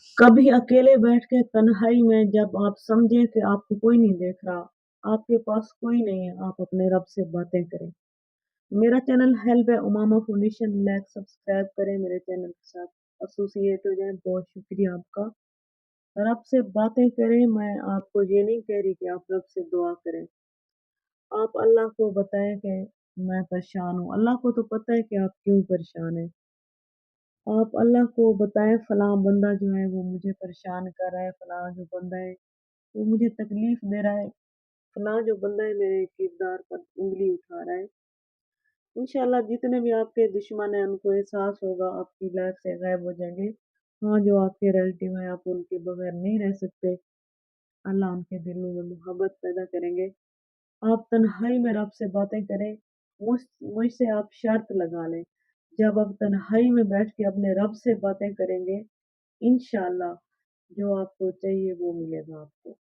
कभी अकेले बैठ के तन्हाई में जब आप समझे कि आपको कोई नहीं देख रहा, आपके पास कोई नहीं है, आप अपने रब से बातें करें। मेरा चैनल हेल्प है उमामा फाउंडेशन, लाइक सब्सक्राइब करें, मेरे चैनल के साथ एसोसिएट हो जाएं। बहुत शुक्रिया आपका। रब से बातें करें। मैं आपको ये नहीं कह रही कि आप रब से दुआ करें। आप अल्लाह को बताएं कि मैं परेशान हूँ। अल्लाह को तो पता है कि आप क्यों परेशान हैं। आप अल्लाह को बताएं फलां बंदा जो है वो मुझे परेशान कर रहा है, फलां जो बंदा है वो मुझे तकलीफ दे रहा है, फलां जो बंदा है मेरे किरदार पर उंगली उठा रहा है। इंशाल्लाह जितने भी आपके दुश्मन हैं उनको एहसास होगा, आपकी लाइफ से गायब हो जाएंगे। हाँ, जो आपके रिलेटिव हैं आप उनके बगैर नहीं रह सकते। अल्लाह उनके दिलों में मोहब्बत पैदा करेंगे। आप तन्हाई में रब से बातें करें। मुझ मुझसे आप शर्त लगा लें, जब आप तन्हाई में बैठ के अपने रब से बातें करेंगे, इंशाल्लाह जो आपको चाहिए वो मिलेगा आपको।